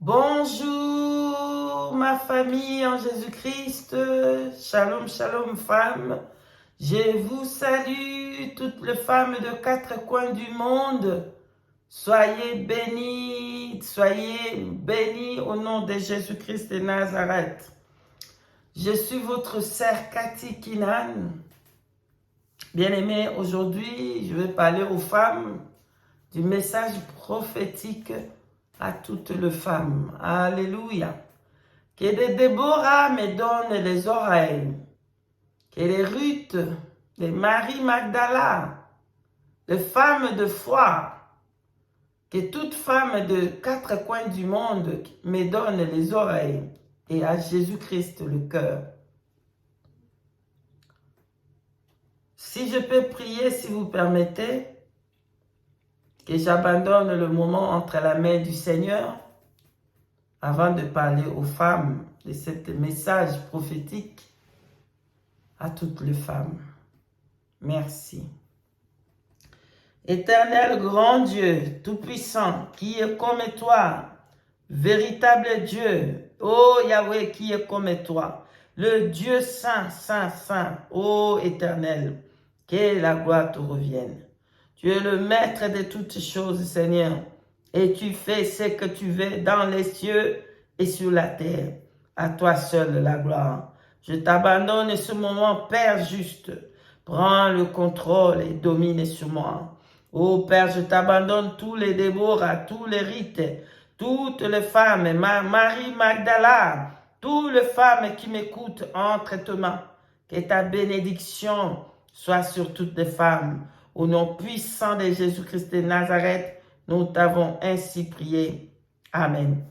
Bonjour ma famille en Jésus-Christ, shalom, shalom femmes. Je vous salue toutes les femmes de quatre coins du monde. Soyez bénies au nom de Jésus-Christ de Nazareth. Je suis votre sœur Cathy Kinan. Bien-aimée, aujourd'hui, je vais parler aux femmes du message prophétique à toutes les femmes. Alléluia. Que les Déborah me donnent les oreilles. Que les Ruth, les Marie Magdala, les femmes de foi, que toute femme de quatre coins du monde me donne les oreilles et à Jésus-Christ le cœur. Si je peux prier, si vous permettez, que j'abandonne le moment entre la main du Seigneur avant de parler aux femmes de ce message prophétique à toutes les femmes. Merci. Éternel grand Dieu, tout-puissant, qui est comme toi, véritable Dieu, ô Yahweh, qui est comme toi, le Dieu saint, saint, saint, ô Éternel, que la gloire te revienne. Tu es le maître de toutes choses, Seigneur, et tu fais ce que tu veux dans les cieux et sur la terre. À toi seul la gloire. Je t'abandonne ce moment, Père juste. Prends le contrôle et domine sur moi. Ô Père, je t'abandonne tous les Déborah, tous les rites, toutes les femmes, Marie Magdala, toutes les femmes qui m'écoutent entre tes mains. Que ta bénédiction soit sur toutes les femmes. Au nom puissant de Jésus-Christ de Nazareth, nous t'avons ainsi prié. Amen.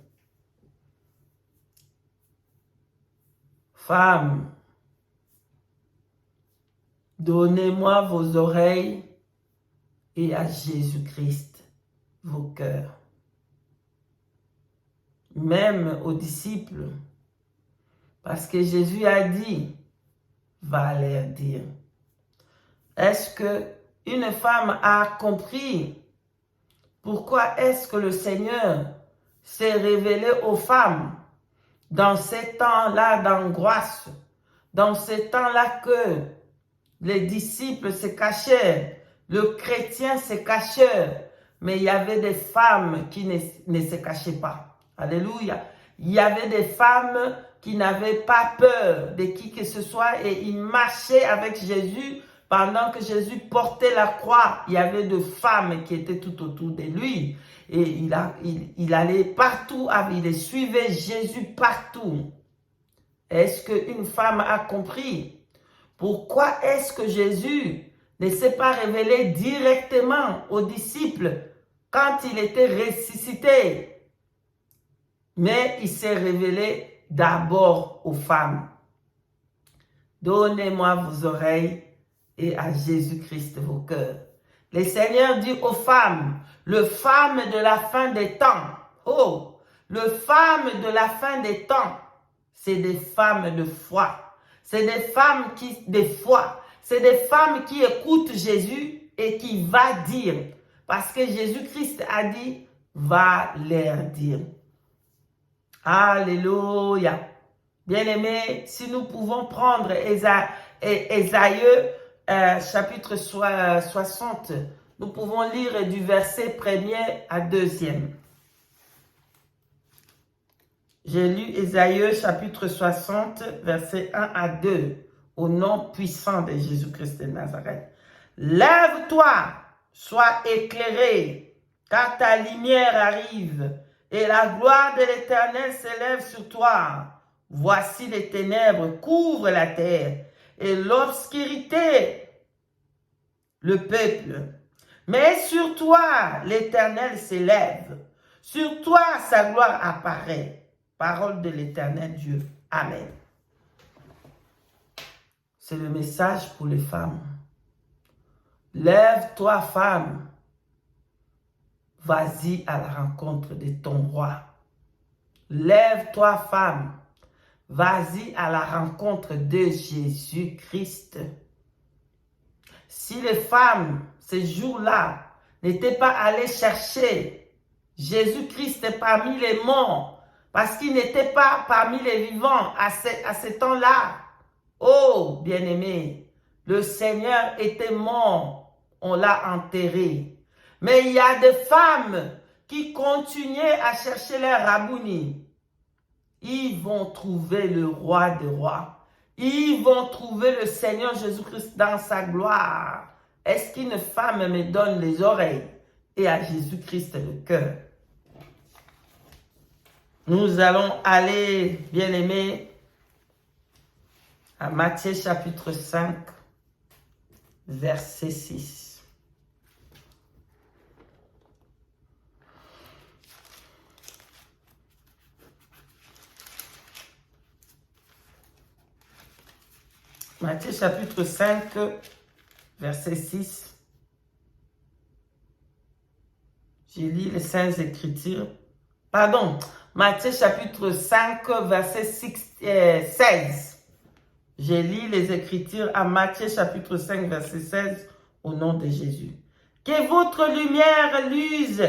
Femmes, donnez-moi vos oreilles et à Jésus-Christ vos cœurs. Même aux disciples, parce que Jésus a dit, va leur dire. Est-ce que une femme a compris pourquoi est-ce que le Seigneur s'est révélé aux femmes dans ces temps-là d'angoisse, dans ces temps-là que les disciples se cachaient, le chrétien se cachait, mais il y avait des femmes qui ne se cachaient pas. Alléluia. Il y avait des femmes qui n'avaient pas peur de qui que ce soit et ils marchaient avec Jésus. Pendant que Jésus portait la croix, il y avait des femmes qui étaient tout autour de lui. Et il allait partout, il suivait Jésus partout. Est-ce qu'une femme a compris? Pourquoi est-ce que Jésus ne s'est pas révélé directement aux disciples quand il était ressuscité? Mais il s'est révélé d'abord aux femmes. Donnez-moi vos oreilles et à Jésus-Christ vos cœurs. Le Seigneur dit aux femmes, le femme de la fin des temps. Oh, le femme de la fin des temps, c'est des femmes de foi. C'est des femmes de foi. C'est des femmes qui écoutent Jésus et qui va dire. Parce que Jésus-Christ a dit, va leur dire. Alléluia. Bien-aimés, si nous pouvons prendre Ésaïe, chapitre 60, nous pouvons lire du verset 1er à 2e. J'ai lu Ésaïe, chapitre 60, verset 1 à 2, au nom puissant de Jésus-Christ de Nazareth. Lève-toi, sois éclairé, car ta lumière arrive, et la gloire de l'Éternel s'élève sur toi. Voici les ténèbres couvrent la terre, et l'obscurité le peuple. Mais sur toi, l'Éternel s'élève. Sur toi, sa gloire apparaît. Parole de l'Éternel Dieu. Amen. C'est le message pour les femmes. Lève-toi, femme. Vas-y à la rencontre de ton roi. Lève-toi, femme. Vas-y à la rencontre de Jésus-Christ. Si les femmes, ces jours-là, n'étaient pas allées chercher Jésus-Christ parmi les morts, parce qu'il n'était pas parmi les vivants à ce temps-là. Oh, bien-aimé, le Seigneur était mort, on l'a enterré. Mais il y a des femmes qui continuaient à chercher leur rabouni. Ils vont trouver le roi des rois. Ils vont trouver le Seigneur Jésus-Christ dans sa gloire. Est-ce qu'une femme me donne les oreilles et à Jésus-Christ le cœur? Nous allons aller, bien-aimés, à Matthieu chapitre 5, verset 6. Matthieu chapitre 5, verset 6. Je lis les Saintes Écritures. Pardon, Matthieu chapitre 5, verset 16. Je lis les Écritures à Matthieu chapitre 5, verset 16, au nom de Jésus. Que votre lumière luise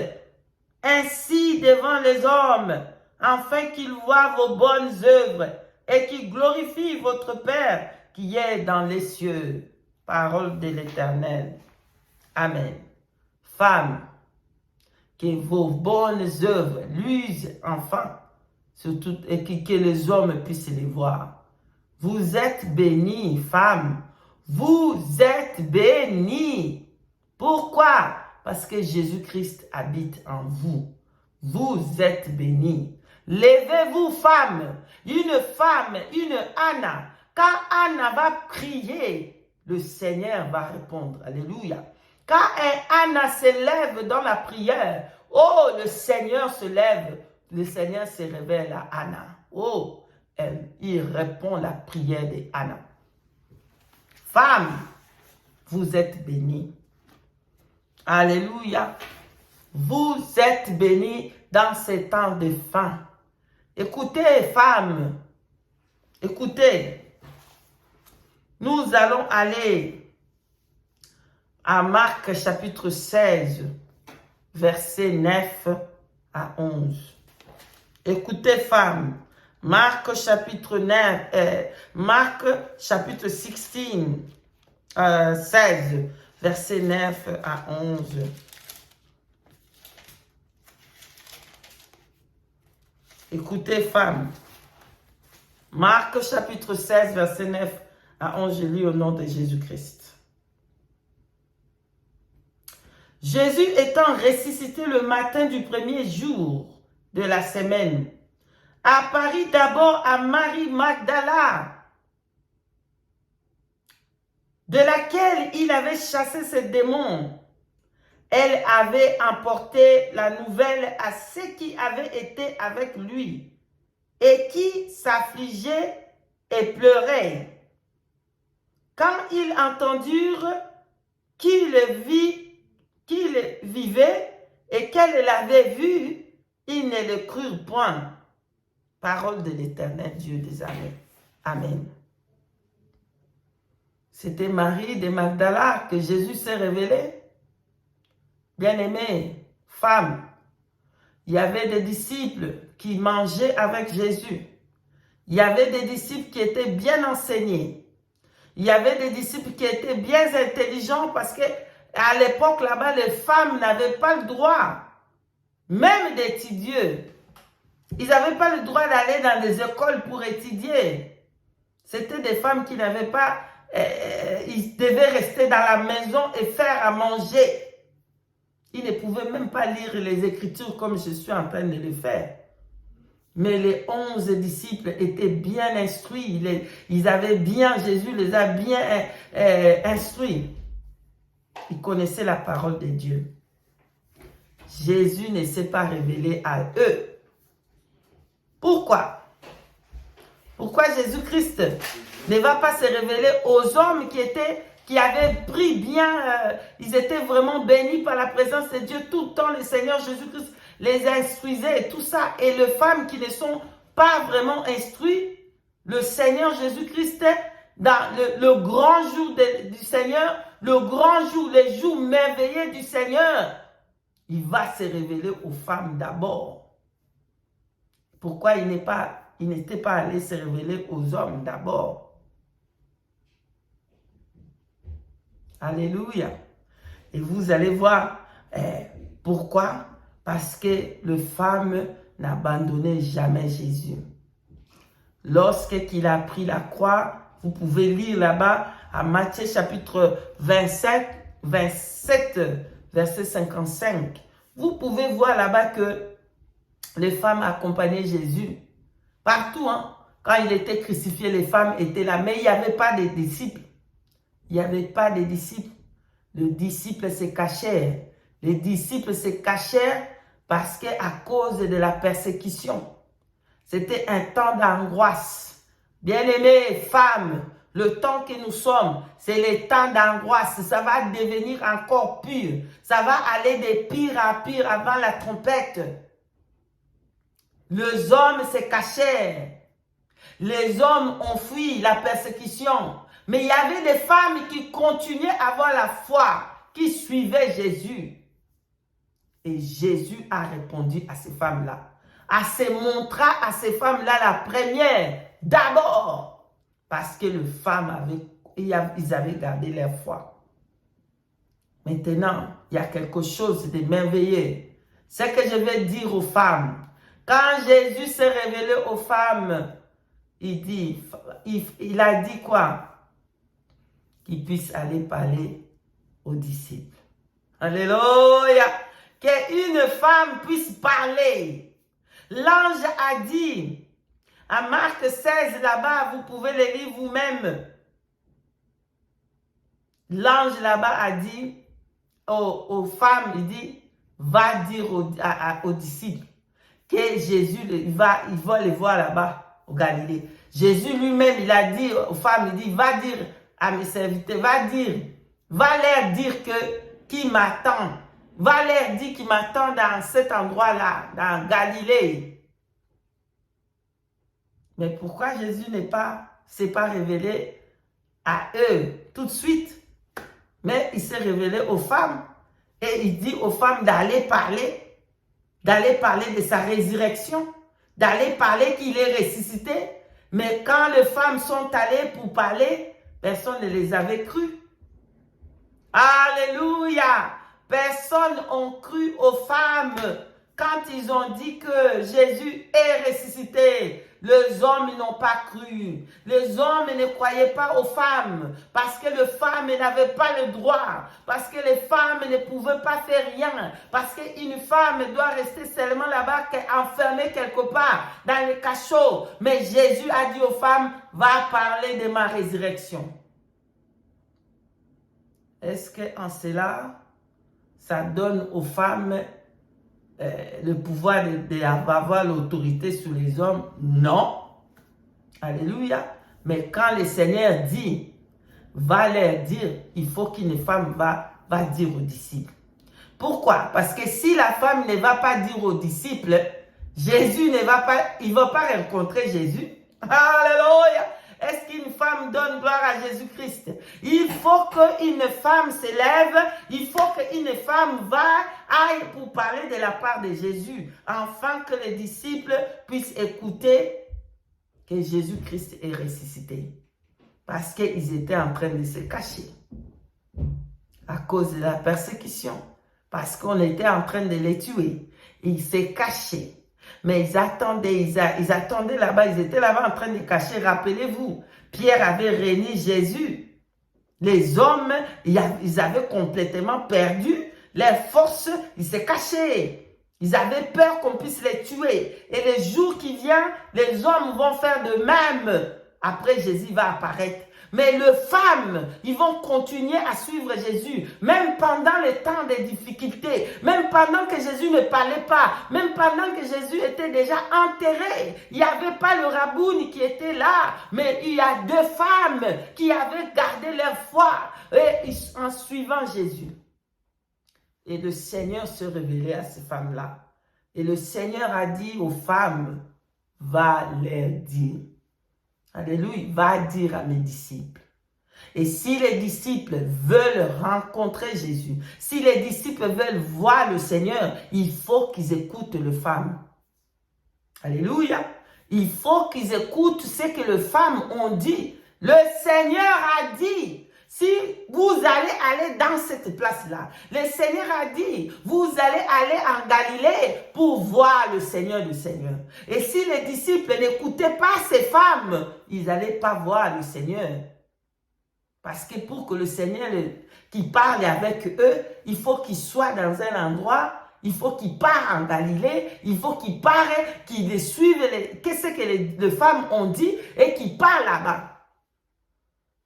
ainsi devant les hommes, afin qu'ils voient vos bonnes œuvres et qu'ils glorifient votre Père qui est dans les cieux. Parole de l'Éternel. Amen. Femmes, que vos bonnes œuvres luisent enfin, surtout, et que les hommes puissent les voir. Vous êtes bénies, femmes. Vous êtes bénies. Pourquoi? Parce que Jésus-Christ habite en vous. Vous êtes bénies. Levez-vous, femmes. Une femme, une Anna. Quand Anna va prier, le Seigneur va répondre. Alléluia. Quand Anna se lève dans la prière, oh, le Seigneur se lève. Le Seigneur se révèle à Anna. Oh, il répond à la prière de Anna. Femme, vous êtes bénie. Alléluia. Vous êtes bénie dans ces temps de faim. Écoutez, femmes. Écoutez. Nous allons aller à Marc chapitre 16, versets 9 à 11. Écoutez, femmes. Marc chapitre 16, 16, versets 9 à 11. Écoutez, femmes. Marc chapitre 16, verset 9 à 11, je lis au nom de Jésus-Christ. Jésus étant ressuscité le matin du premier jour de la semaine, apparut d'abord à Marie Magdala, de laquelle il avait chassé ce démon. Elle avait emporté la nouvelle à ceux qui avaient été avec lui et qui s'affligeaient et pleuraient. Quand ils entendirent qu'il vivait et qu'elle l'avait vu, ils ne le crurent point. Parole de l'Éternel Dieu des armées. Amen. C'était Marie de Magdala que Jésus s'est révélé. Bien-aimée, femme, il y avait des disciples qui mangeaient avec Jésus. Il y avait des disciples qui étaient bien enseignés. Il y avait des disciples qui étaient bien intelligents parce que à l'époque là-bas, les femmes n'avaient pas le droit même d'étudier. Ils n'avaient pas le droit d'aller dans les écoles pour étudier. C'était des femmes qui n'avaient pas, ils devaient rester dans la maison et faire à manger. Ils ne pouvaient même pas lire les Écritures comme je suis en train de le faire. Mais les 11 disciples étaient bien instruits. Ils avaient bien, Jésus les a bien instruits. Ils connaissaient la parole de Dieu. Jésus ne s'est pas révélé à eux. Pourquoi? Pourquoi Jésus-Christ ne va pas se révéler aux hommes qui avaient pris bien, ils étaient vraiment bénis par la présence de Dieu tout le temps, le Seigneur Jésus-Christ les instruisait et tout ça. Et les femmes qui ne sont pas vraiment instruites, le Seigneur Jésus-Christ, dans le grand jour du Seigneur, le grand jour, les jours merveilleux du Seigneur, il va se révéler aux femmes d'abord. pourquoi il n'était pas allé se révéler aux hommes d'abord. Alléluia. Et vous allez voir pourquoi. Parce que les femmes n'abandonnaient jamais Jésus. Lorsqu'il a pris la croix, vous pouvez lire là-bas à Matthieu chapitre 27, verset 55. Vous pouvez voir là-bas que les femmes accompagnaient Jésus. Partout, hein. Quand il était crucifié, les femmes étaient là. Mais il n'y avait pas de disciples. Il n'y avait pas de disciples. Les disciples se cachèrent. Les disciples se cachèrent parce qu'à cause de la persécution. C'était un temps d'angoisse. Bien-aimées femmes, le temps que nous sommes, c'est le temps d'angoisse. Ça va devenir encore pire. Ça va aller de pire à pire avant la trompette. Les hommes se cachèrent. Les hommes ont fui la persécution. Mais il y avait des femmes qui continuaient à avoir la foi, qui suivaient Jésus. Et Jésus a répondu à ces femmes-là. À se montrer à ces femmes-là la première, d'abord. Parce que les femmes ils avaient gardé leur foi. Maintenant, il y a quelque chose de merveilleux. Ce que je vais dire aux femmes. Quand Jésus s'est révélé aux femmes, il a dit quoi? Qu'ils puissent aller parler aux disciples. Alléluia! Qu'une femme puisse parler. L'ange a dit, à Marc 16 là-bas, vous pouvez le lire vous-même. L'ange là-bas a dit aux femmes, il dit, va dire aux disciples que Jésus, il va les voir là-bas au Galilée. Jésus lui-même, il a dit aux femmes, il dit, va dire à mes serviteurs, va leur dire qui m'attend. Va leur dire qu'il m'attend dans cet endroit-là, dans Galilée. Mais pourquoi Jésus s'est pas révélé à eux tout de suite? Mais il s'est révélé aux femmes. Et il dit aux femmes d'aller parler de sa résurrection, d'aller parler qu'il est ressuscité. Mais quand les femmes sont allées pour parler, personne ne les avait crues. Alléluia! Personne n'a cru aux femmes quand ils ont dit que Jésus est ressuscité. Les hommes n'ont pas cru. Les hommes ne croyaient pas aux femmes parce que les femmes n'avaient pas le droit, parce que les femmes ne pouvaient pas faire rien, parce qu'une femme doit rester seulement là-bas, enfermée quelque part dans le cachot. Mais Jésus a dit aux femmes, va parler de ma résurrection. Est-ce qu'en cela, ça donne aux femmes le pouvoir d'avoir l'autorité sur les hommes? Non. Alléluia. Mais quand le Seigneur dit, va leur dire, il faut qu'une femme va dire aux disciples. Pourquoi? Parce que si la femme ne va pas dire aux disciples, Jésus ne va pas, il ne va pas rencontrer Jésus. Alléluia. Est-ce qu'une femme donne gloire à Jésus-Christ? Il faut qu'une femme s'élève, il faut qu'une femme aille pour parler de la part de Jésus, afin que les disciples puissent écouter que Jésus-Christ est ressuscité. Parce qu'ils étaient en train de se cacher à cause de la persécution. Parce qu'on était en train de les tuer. Ils se cachaient. Mais ils attendaient là-bas, ils étaient là-bas en train de cacher. Rappelez-vous, Pierre avait réuni Jésus. Les hommes, ils avaient complètement perdu leur force, ils se cachaient. Ils avaient peur qu'on puisse les tuer. Et les jours qui viennent, les hommes vont faire de même. Après, Jésus va apparaître. Mais les femmes, ils vont continuer à suivre Jésus, même pendant les temps de difficultés, même pendant que Jésus ne parlait pas, même pendant que Jésus était déjà enterré. Il n'y avait pas le rabouni qui était là, mais il y a deux femmes qui avaient gardé leur foi en suivant Jésus. Et le Seigneur se révélait à ces femmes-là. Et le Seigneur a dit aux femmes, va leur dire. Alléluia, va dire à mes disciples. Et si les disciples veulent rencontrer Jésus, si les disciples veulent voir le Seigneur, il faut qu'ils écoutent les femmes. Alléluia. Il faut qu'ils écoutent ce que les femmes ont dit. Le Seigneur a dit, si vous allez aller dans cette place-là, le Seigneur a dit, vous allez aller en Galilée pour voir le Seigneur du Seigneur. Et si les disciples n'écoutaient pas ces femmes, ils n'allaient pas voir le Seigneur. Parce que pour que le Seigneur qui parle avec eux, il faut qu'il soit dans un endroit, il faut qu'il parte en Galilée, il faut qu'il parte, qu'il les suive, qu'est-ce que les femmes ont dit et qu'il part là-bas.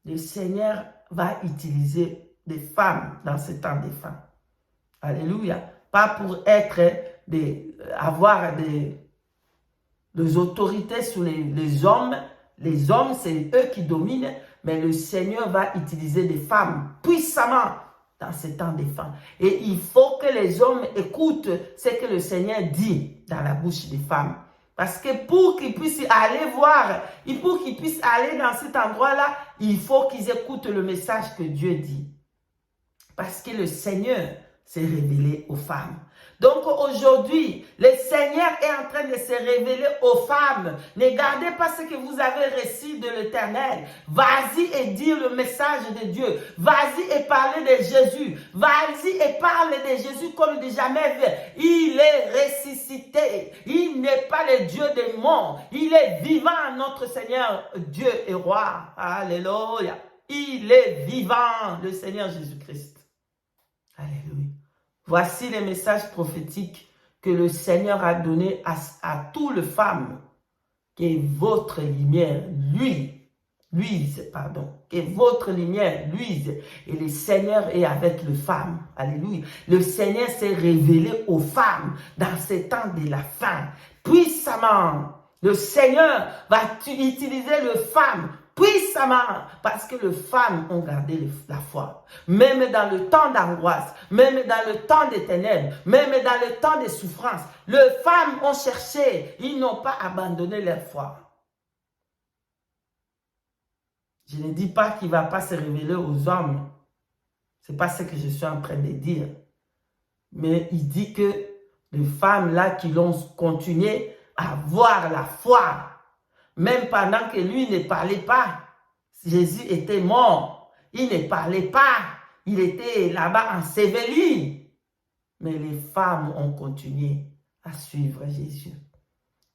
Le Seigneur va utiliser des femmes dans ce temps des femmes. Alléluia. Pas pour avoir des autorités sur les hommes. Les hommes, c'est eux qui dominent. Mais le Seigneur va utiliser des femmes puissamment dans ce temps des femmes. Et il faut que les hommes écoutent ce que le Seigneur dit dans la bouche des femmes. Parce que pour qu'ils puissent aller voir, et pour qu'ils puissent aller dans cet endroit-là, il faut qu'ils écoutent le message que Dieu dit. Parce que le Seigneur s'est révélé aux femmes. Donc aujourd'hui, le Seigneur est en train de se révéler aux femmes. Ne gardez pas ce que vous avez reçu de l'Éternel. Vas-y et dire le message de Dieu. Vas-y et parler de Jésus. Vas-y et parle de Jésus comme de jamais vu. Il est ressuscité. Il n'est pas le Dieu des morts. Il est vivant, notre Seigneur, Dieu et Roi. Alléluia. Il est vivant, le Seigneur Jésus-Christ. Alléluia. Voici les messages prophétiques que le Seigneur a donnés à toutes les femmes. Que votre lumière luise, que votre lumière luise. Et le Seigneur est avec les femmes. Alléluia. Le Seigneur s'est révélé aux femmes dans ces temps de la fin. Puissamment, le Seigneur va utiliser les femmes puissamment, parce que les femmes ont gardé la foi. Même dans le temps d'angoisse, même dans le temps des ténèbres, même dans le temps de souffrance, les femmes ont cherché, ils n'ont pas abandonné leur foi. Je ne dis pas qu'il ne va pas se révéler aux hommes. Ce n'est pas ce que je suis en train de dire. Mais il dit que les femmes là qui l'ont continué à avoir la foi, même pendant que lui ne parlait pas, Jésus était mort. Il ne parlait pas. Il était là-bas enseveli. Mais les femmes ont continué à suivre Jésus.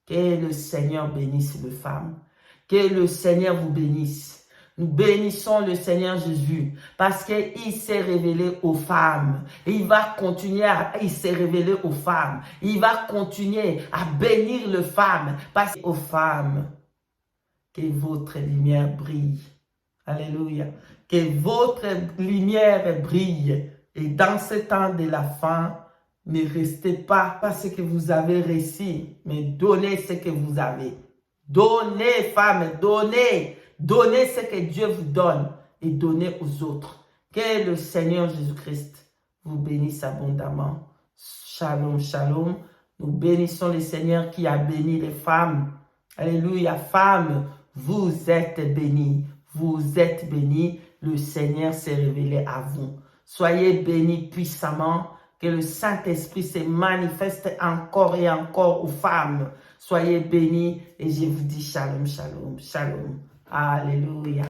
Que le Seigneur bénisse les femmes. Que le Seigneur vous bénisse. Nous bénissons le Seigneur Jésus parce qu'il s'est révélé aux femmes. Et il va continuer il s'est révélé aux femmes. Il va continuer à bénir les femmes parce qu'aux femmes, que votre lumière brille. Alléluia. Que votre lumière brille. Et dans ce temps de la fin, ne restez pas ce que vous avez reçu, mais donnez ce que vous avez. Donnez, femmes, donnez. Donnez ce que Dieu vous donne et donnez aux autres. Que le Seigneur Jésus-Christ vous bénisse abondamment. Shalom, shalom. Nous bénissons le Seigneur qui a béni les femmes. Alléluia, femmes. Vous êtes bénis, vous êtes bénis, le Seigneur s'est révélé à vous. Soyez bénis puissamment, que le Saint-Esprit se manifeste encore et encore aux femmes. Soyez bénis et je vous dis shalom, shalom, shalom. Alléluia.